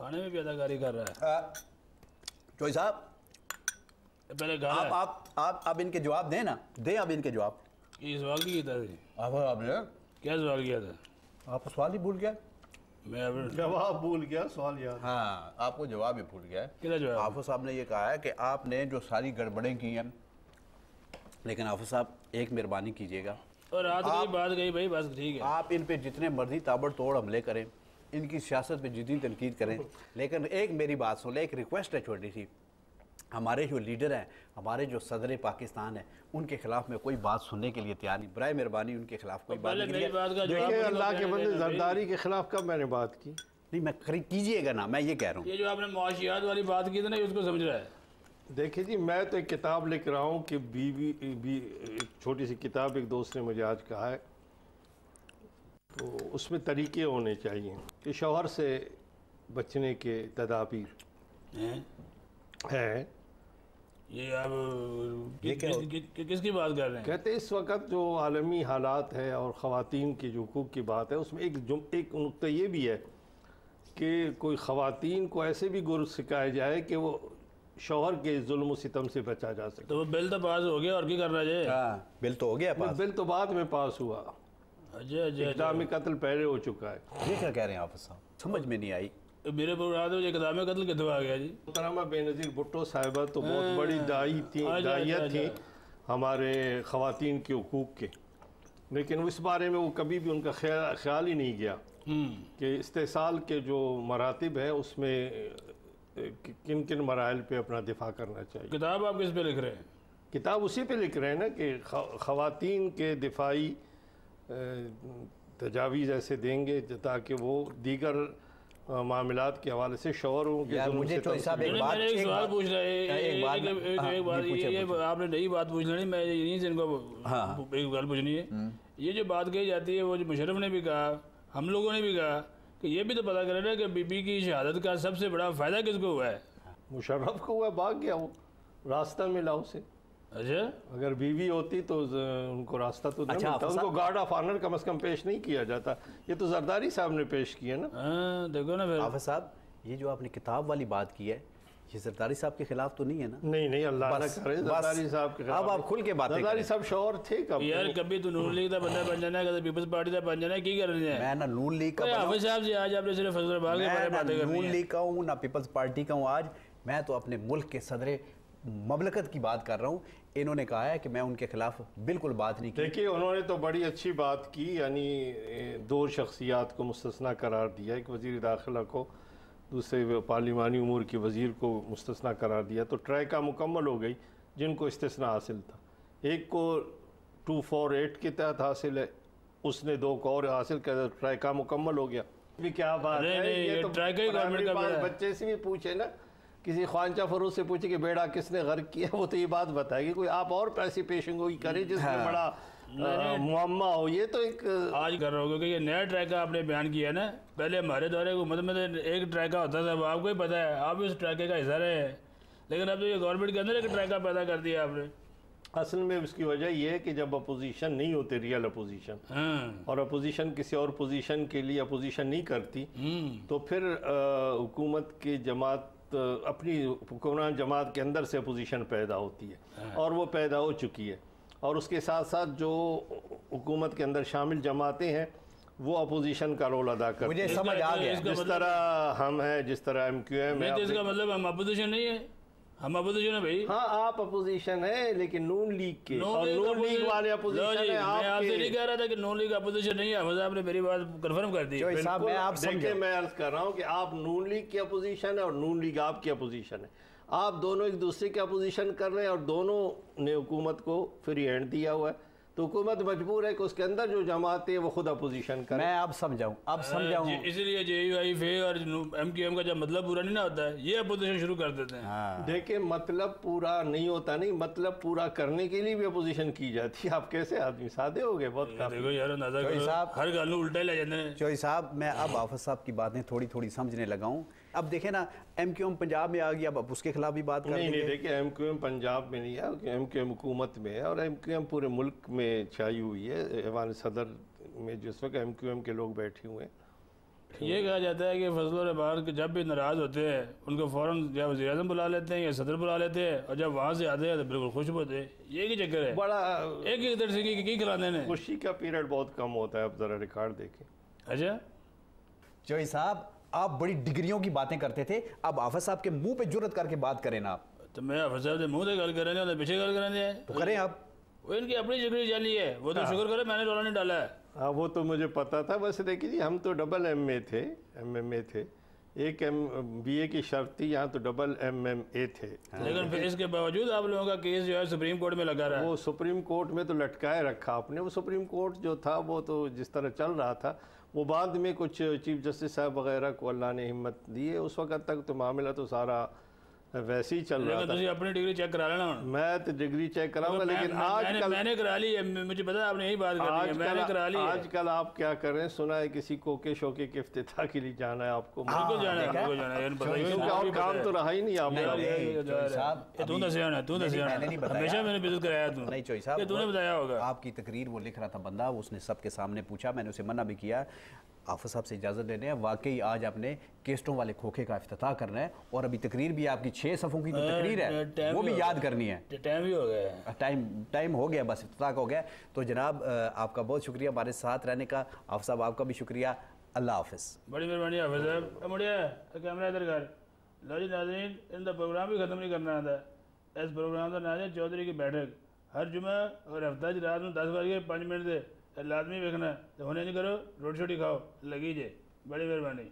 खाने में भी अदाकारी कर रहा है। चोई साहब पहले आप इनके जवाब दें ना, दें आप इनके जवाब। ये सवाल की था जी? आपने क्या सवाल किया था? आप सवाल ही भूल गया। मैं अब जवाब भूल गया, सवाल याद। हाँ, आपको जवाब ही भूल गया है। क्या जवाब? आफो साहब ने ये कहा है कि आपने जो सारी गड़बड़ें की हैं, लेकिन आफो साहब एक मेहरबानी कीजिएगा, और रात की बात गई भाई, बस ठीक है। आप इन पे जितने मर्जी ताबड़तोड़ हमले करें, इनकी सियासत पे जितनी तनकीद करें, लेकिन एक मेरी बात सुन ले, एक रिक्वेस्ट है छोटी सी। हमारे जो लीडर हैं, हमारे जो सदर पाकिस्तान है, उनके खिलाफ में कोई बात सुनने के लिए तैयार नहीं। बराए मेहरबानी उनके खिलाफ कोई बात नहीं। देखिए अल्लाह के बंदे जरदारी के खिलाफ कब मैंने बात की? नहीं, मैं कीजिएगा ना, मैं ये कह रहा हूँ। ये जो आपने मुआशियात वाली बात की थी ना, उसको समझ रहा है। देखिए जी, मैं तो एक किताब लिख रहा हूँ कि बीवी एक छोटी सी किताब एक दोस्त ने मुझे आज कहा है, तो उसमें तरीके होने चाहिए कि शौहर से बचने के तदाबीर है। ये आप किसकी बात कर रहे हैं? कहते इस वक्त जो आलमी हालात है और ख़वातीन की जो हुकूक की बात है, उसमें एक नुक्ता ये भी है कि कोई ख़वातीन को ऐसे भी गुर सिखाया जाए कि वो शौहर के जुल्म सितम से बचा जा सके। तो वो बिल तो पास हो गया, और क्या करना चाहिए? हाँ, बिल तो हो गया पास। बिल तो बाद में पास हुआ, इक़दाम कत्ल पहले हो चुका है। ये क्या कह रहे हैं आप साहब, समझ में नहीं आई। मेरे इक़दाम कत्ल कितना आ गया जी? मोहतरमा बेनज़ीर भुट्टो साहिबा तो बहुत बड़ी दाइयत थी हमारे ख़वातीन के हुकूक के, लेकिन इस बारे में वो कभी भी उनका ख्याल ही नहीं गया कि इस्तेसाल के जो मरातिब है उसमें किन किन मराइल पे अपना दिफा करना चाहिए। किताब आप किस पे लिख रहे हैं? किताब उसी पे लिख रहे हैं ना कि ख़वातीन के दिफाई तजावीज़ ऐसे देंगे ताकि वो दीगर मामलात के हवाले से शौहरों के मुझे तो साहब एक सवाल पूछ रहे आपने नई बात पूछ लेनी, मैं यहीं से इनको एक बात पूछनी है। ये जो बात कही जाती है, वो जो मुशर्रफ ने भी कहा, हम लोगों ने भी कहा कि ये भी तो पता करें ना कि बीबी की शहादत का सबसे बड़ा फ़ायदा किसको हुआ है? मुशर्रफ को हुआ, भाग गया, वो रास्ता मिला उसे। अच्छा, अगर बीवी होती तो उनको रास्ता तो नहीं मिलता, उनको गार्ड ऑफ ऑनर कम से कम पेश नहीं किया जाता। ये तो जरदारी साहब ने पेश किया ना। देखो ना फिर हाफिज साहब, ये जो आपने किताब वाली बात की है, ये जरदारी साहब के खिलाफ तो नहीं है ना? नहीं, अल्लाह ना करे जरदारी साहब के खिलाफ। अब आप खुल के बात करें। जरदारी साहब शौहर थे कब? यार कभी तो नून लीग का बंदा बन जाना है, कभी पीपल्स पार्टी का बन जाना है, की कर रहे हैं? मैं ना नून लीग का हाफिज साहब जी, आज आपने सिर्फ फजलबाग के बारे में बातें करनी है। नून लीग का हूँ ना पीपल्स पार्टी का हूँ। आज मैं तो अपने मुल्क के सदर ममलकत की बात कर रहा हूँ। इन्होंने कहा है कि मैं उनके खिलाफ बिल्कुल बात नहीं की। देखिए, उन्होंने तो बड़ी अच्छी बात की, यानी दो शख्सियात को मुस्तस्ना करार दिया, एक वज़ीर दाखिला को, दूसरे पार्लिमानी उमूर के वज़ीर को मुस्तस्ना करार दिया। तो ट्रैका मुकम्मल हो गई जिनको इस्तिस्ना हासिल था। एक को 248 के तहत हासिल है, उसने 2 को और हासिल कर दिया, ट्रैका मुकम्मल हो गया। भी क्या बात है, ये तो बच्चे से भी पूछे ना, किसी ख्वांचा फरूज से पूछे कि बेड़ा किसने गर्क किया, वो तो ये बात बताएगी। कोई आप और पैसे पेशेंगोई करे जिसमें बड़ा मुअम्मा हो। ये तो एक आज कर रहा हूँ क्योंकि ये नया ट्रैका आपने बयान किया ना। पहले हमारे दौरे हुकूमत में तो एक ट्रैका होता था, आपको ही पता है, आप इस ट्रैके का हिस्सा रहे हैं, लेकिन अब तो ये गवर्नमेंट के अंदर एक ट्रैका पैदा कर दिया आपने। असल में उसकी वजह यह है कि जब अपोजिशन नहीं होती, रियल अपोजिशन, और अपोजिशन किसी और पोजीशन के लिए अपोजिशन नहीं करती, तो फिर हुकूमत की जमात अपनी हुक्मरान जमात के अंदर से अपोजिशन पैदा होती है, और वो पैदा हो चुकी है। और उसके साथ साथ जो हुकूमत के अंदर शामिल जमातें हैं वो अपोजिशन का रोल अदा करती है। मुझे समझ आ गया। जिस तरह हम हैं, जिस तरह MQM है। इसका मतलब हम अपोजिशन नहीं है? हम अपोजिशन है भाई। हाँ, आप अपोजिशन है, लेकिन नून लीग के और नून लीग वाले अपोजिशन है। मैं आपसे नहीं कह रहा था कि नून लीग अपोजिशन नहीं है, मतलब आपने मेरी बात कंफर्म कर दी। देखिए, मैं अर्ज कर रहा हूँ कि आप नून लीग की अपोजिशन है और नून लीग आपकी अपोजिशन है। आप दोनों एक दूसरे की अपोजिशन कर रहे हैं और दोनों ने हुकूमत को फ्री हैंड दिया हुआ है, तो हुकूमत मजबूर है कि उसके अंदर जो जमात है वो खुद अपोजिशन करे। मैं अब समझाऊँ, अब समझाऊँ। इसलिए JUIF और MQM का जब मतलब पूरा नहीं ना होता है, ये अपोजिशन शुरू कर देते हैं। देखिए, मतलब पूरा नहीं होता, नहीं, मतलब पूरा करने के लिए भी अपोजिशन की जाती है। आप कैसे आदमी सादे हो गए बहुत। देखो यार, अंदाजा करो, हर गाल उल्टा ले जाते हैं। चौधरी साहब, मैं अब हाफिज साहब की बातें थोड़ी थोड़ी समझने लगा हूँ। अब देखे ना, MQM पंजाब में आ गया, अब उसके खिलाफ भी बात कर। नहीं, देखिए, MQM पंजाब में नहीं है, MQM हुकूमत में है, और MQM पूरे मुल्क में छाई हुई है। ऐवान सदर में जिस वक्त MQM के लोग बैठे हुए हैं, ये कहा जाता है कि फजल रहमान के जब भी नाराज़ होते हैं उनको फ़ौरन या वज़ीर आज़म बुला लेते हैं या सदर बुला लेते हैं, और जब वहाँ से आते हैं तो बिल्कुल खुश होते हैं। ये की चक्कर है बड़ा एक एक तरह से की खिलाने ने। खुशी का पीरियड बहुत कम होता है, आप ज़रा रिकॉर्ड देखें। अच्छा जोई साहब, आप बड़ी डिग्रियों की बातें करते थे, अब हाफिज साहब के मुंह पे जुर्रत करके बात करें ना आप। तो मैं हाफिज साहब से मुँह से गल करें और पीछे गल करें तो करें आप। वो इनकी अपनी जिगरी जाली है, वो तो शुक्र करे मैंने रोला नहीं डाला है। हाँ वो तो मुझे पता था। वैसे देखिए जी, हम तो डबल एमए थे, एमएमए थे, एक बीए की शर्त थी, यहाँ तो डबल एमएमए थे। लेकिन फिर इसके बावजूद आप लोगों का केस जो है सुप्रीम कोर्ट में लगा रहा है। वो सुप्रीम कोर्ट में तो लटकाए रखा आपने। वो सुप्रीम कोर्ट जो था वो तो जिस तरह चल रहा था, वो बाद में कुछ चीफ जस्टिस साहब वगैरह को अल्लाह ने हिम्मत दी है, उस वक्त तक तो मामला तो सारा वैसे ही चल रहा था। लेकिन अपनी डिग्री चेक करा लेना। मैं तो डिग्री चेक कराऊंगा, लेकिन आजकल मैंने करा ली है, मुझे पता है आपने यही बात करी है, मैंने करा ली है। आजकल आप क्या कर रहे हैं, सुना है किसी कोके शोके के इफ्तिताह के लिए जाना है आपको। बिल्कुल जाना है, बिल्कुल जाना है। और काम तो रहा ही नहीं आपका। तू दसियाना, तू दसियाना, हमेशा मैंने विजिट कराया तू। नहीं चोई साहब, तूने बताया होगा। आपकी तकरीर वो लिख रहा था बंदा, उसने सबके सामने पूछा, मैंने उसे मना भी किया। हाफिज साहब से इजाज़त लेने हैं, वाकई आज आपने केस्टों वाले खोखे का इफ्तिताह करना है, और अभी तकरीर भी आपकी 6 सफ़ों की जो तकरीर है वो भी याद करनी है। टाइम भी हो गया, टाइम हो गया, बस इफ्तिताह का हो गया। तो जनाब आपका बहुत शुक्रिया हमारे साथ रहने का। हाफिज साहब आपका भी शुक्रिया। अल्लाह हाफिज़। बड़ी मेहरबानी हाफिज़ साहब। मुड़िया कैमरा इधर कर लो जी। नाज़रीन, इनका प्रोग्राम भी ख़त्म नहीं करना आता। इस प्रोग्राम का नाम है चौधरी की बैठक। हर जुमा और हफ्ता की रात में 10:05 से लाजमी देखना। तो होने नहीं करो, रोटी शोटी खाओ, लगी जे। बड़ी मेहरबानी।